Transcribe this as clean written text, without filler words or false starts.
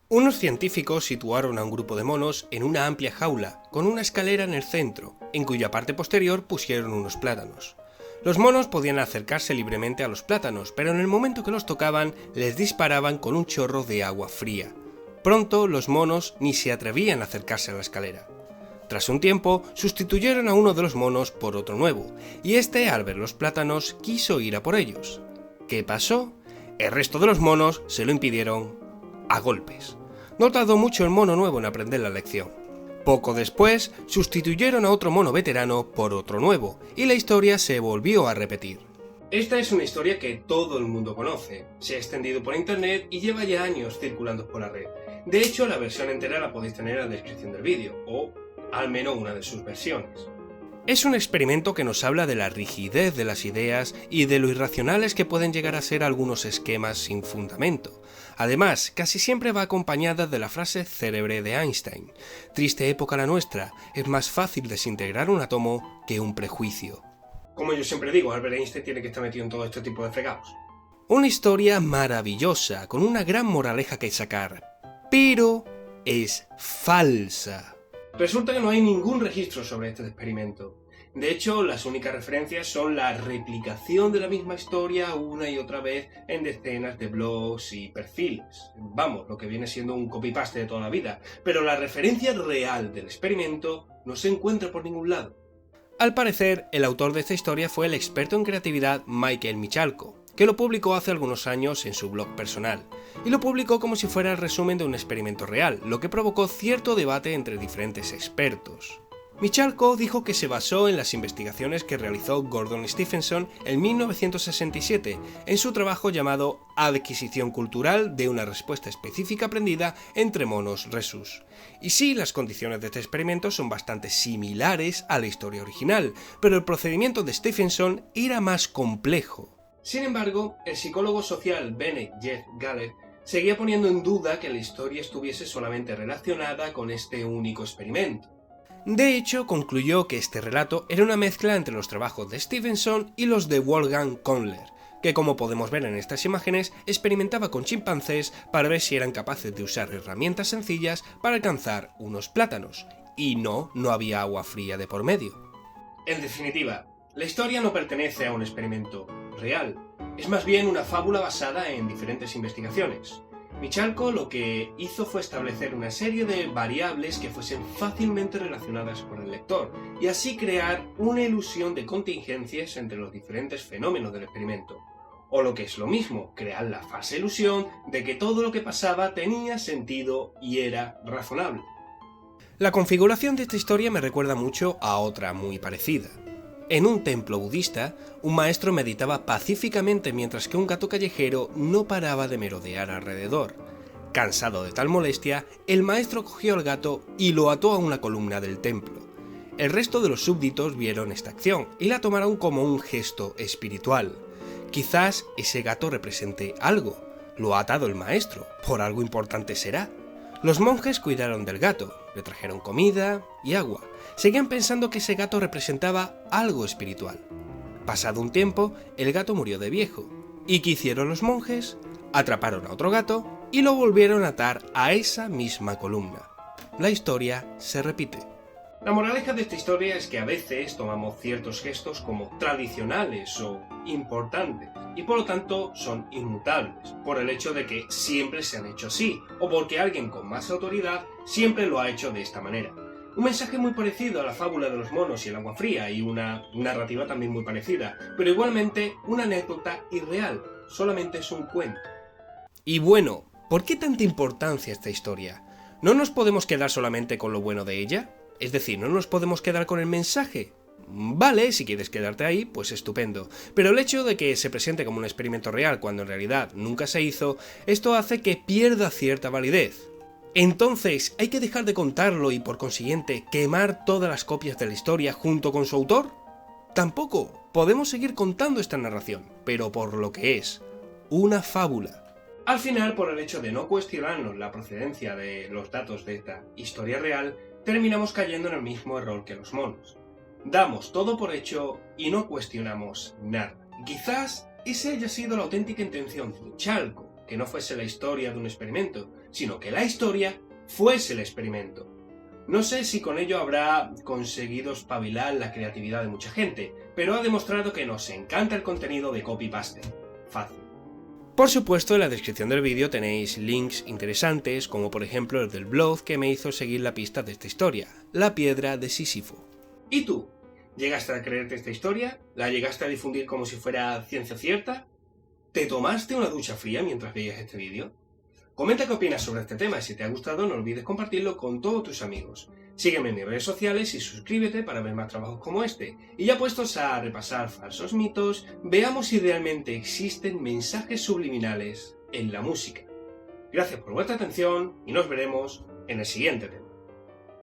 Unos científicos situaron a un grupo de monos en una amplia jaula, con una escalera en el centro, en cuya parte posterior pusieron unos plátanos. Los monos podían acercarse libremente a los plátanos, pero en el momento que los tocaban, les disparaban con un chorro de agua fría. Pronto los monos ni se atrevían a acercarse a la escalera. Tras un tiempo, sustituyeron a uno de los monos por otro nuevo, y este, al ver los plátanos, quiso ir a por ellos. ¿Qué pasó? El resto de los monos se lo impidieron a golpes. No tardó mucho el mono nuevo en aprender la lección. Poco después, sustituyeron a otro mono veterano por otro nuevo, y la historia se volvió a repetir. Esta es una historia que todo el mundo conoce, se ha extendido por internet y lleva ya años circulando por la red. De hecho, la versión entera la podéis tener en la descripción del vídeo, o al menos una de sus versiones. Es un experimento que nos habla de la rigidez de las ideas y de lo irracionales que pueden llegar a ser algunos esquemas sin fundamento. Además, casi siempre va acompañada de la frase célebre de Einstein: triste época la nuestra, es más fácil desintegrar un átomo que un prejuicio. Como yo siempre digo, Albert Einstein tiene que estar metido en todo este tipo de fregados. Una historia maravillosa, con una gran moraleja que sacar, pero es falsa. Resulta que no hay ningún registro sobre este experimento. De hecho, las únicas referencias son la replicación de la misma historia una y otra vez en decenas de blogs y perfiles. Vamos, lo que viene siendo un copy-paste de toda la vida. Pero la referencia real del experimento no se encuentra por ningún lado. Al parecer, el autor de esta historia fue el experto en creatividad Michael Michalko, que lo publicó hace algunos años en su blog personal, y lo publicó como si fuera el resumen de un experimento real, lo que provocó cierto debate entre diferentes expertos. Michalko dijo que se basó en las investigaciones que realizó Gordon Stephenson en 1967 en su trabajo llamado Adquisición cultural de una respuesta específica aprendida entre monos rhesus. Y sí, las condiciones de este experimento son bastante similares a la historia original, pero el procedimiento de Stephenson era más complejo. Sin embargo, el psicólogo social Bennett Jeff Gallet seguía poniendo en duda que la historia estuviese solamente relacionada con este único experimento. De hecho, concluyó que este relato era una mezcla entre los trabajos de Stephenson y los de Wolfgang Kohler, que, como podemos ver en estas imágenes, experimentaba con chimpancés para ver si eran capaces de usar herramientas sencillas para alcanzar unos plátanos, y no había agua fría de por medio. En definitiva, la historia no pertenece a un experimento real, es más bien una fábula basada en diferentes investigaciones. Michalko lo que hizo fue establecer una serie de variables que fuesen fácilmente relacionadas por el lector, y así crear una ilusión de contingencias entre los diferentes fenómenos del experimento. O lo que es lo mismo, crear la falsa ilusión de que todo lo que pasaba tenía sentido y era razonable. La configuración de esta historia me recuerda mucho a otra muy parecida. En un templo budista, un maestro meditaba pacíficamente mientras que un gato callejero no paraba de merodear alrededor. Cansado de tal molestia, el maestro cogió al gato y lo ató a una columna del templo. El resto de los súbditos vieron esta acción y la tomaron como un gesto espiritual. Quizás ese gato represente algo. Lo ha atado el maestro, por algo importante será. Los monjes cuidaron del gato, le trajeron comida y agua. Seguían pensando que ese gato representaba algo espiritual. Pasado un tiempo, el gato murió de viejo. ¿Y qué hicieron los monjes? Atraparon a otro gato y lo volvieron a atar a esa misma columna. La historia se repite. La moraleja de esta historia es que a veces tomamos ciertos gestos como tradicionales o importantes y por lo tanto son inmutables, por el hecho de que siempre se han hecho así o porque alguien con más autoridad siempre lo ha hecho de esta manera. Un mensaje muy parecido a la fábula de los monos y el agua fría, y una narrativa también muy parecida, pero igualmente una anécdota irreal, solamente es un cuento. Y bueno, ¿por qué tanta importancia esta historia? ¿No nos podemos quedar solamente con lo bueno de ella? Es decir, ¿no nos podemos quedar con el mensaje? Vale, si quieres quedarte ahí, pues estupendo. Pero el hecho de que se presente como un experimento real cuando en realidad nunca se hizo, esto hace que pierda cierta validez. Entonces, ¿hay que dejar de contarlo y por consiguiente quemar todas las copias de la historia junto con su autor? Tampoco, podemos seguir contando esta narración, pero por lo que es, una fábula. Al final, por el hecho de no cuestionarnos la procedencia de los datos de esta historia real, terminamos cayendo en el mismo error que los monos. Damos todo por hecho y no cuestionamos nada. Quizás esa haya sido la auténtica intención de Michalko, que no fuese la historia de un experimento, sino que la historia fuese el experimento. No sé si con ello habrá conseguido espabilar la creatividad de mucha gente, pero ha demostrado que nos encanta el contenido de copy-paste. Fácil. Por supuesto, en la descripción del vídeo tenéis links interesantes, como por ejemplo el del blog que me hizo seguir la pista de esta historia, La piedra de Sísifo. ¿Y tú? ¿Llegaste a creerte esta historia? ¿La llegaste a difundir como si fuera ciencia cierta? ¿Te tomaste una ducha fría mientras veías este vídeo? Comenta qué opinas sobre este tema y si te ha gustado no olvides compartirlo con todos tus amigos. Sígueme en mis redes sociales y suscríbete para ver más trabajos como este. Y ya puestos a repasar falsos mitos, veamos si realmente existen mensajes subliminales en la música. Gracias por vuestra atención y nos veremos en el siguiente tema.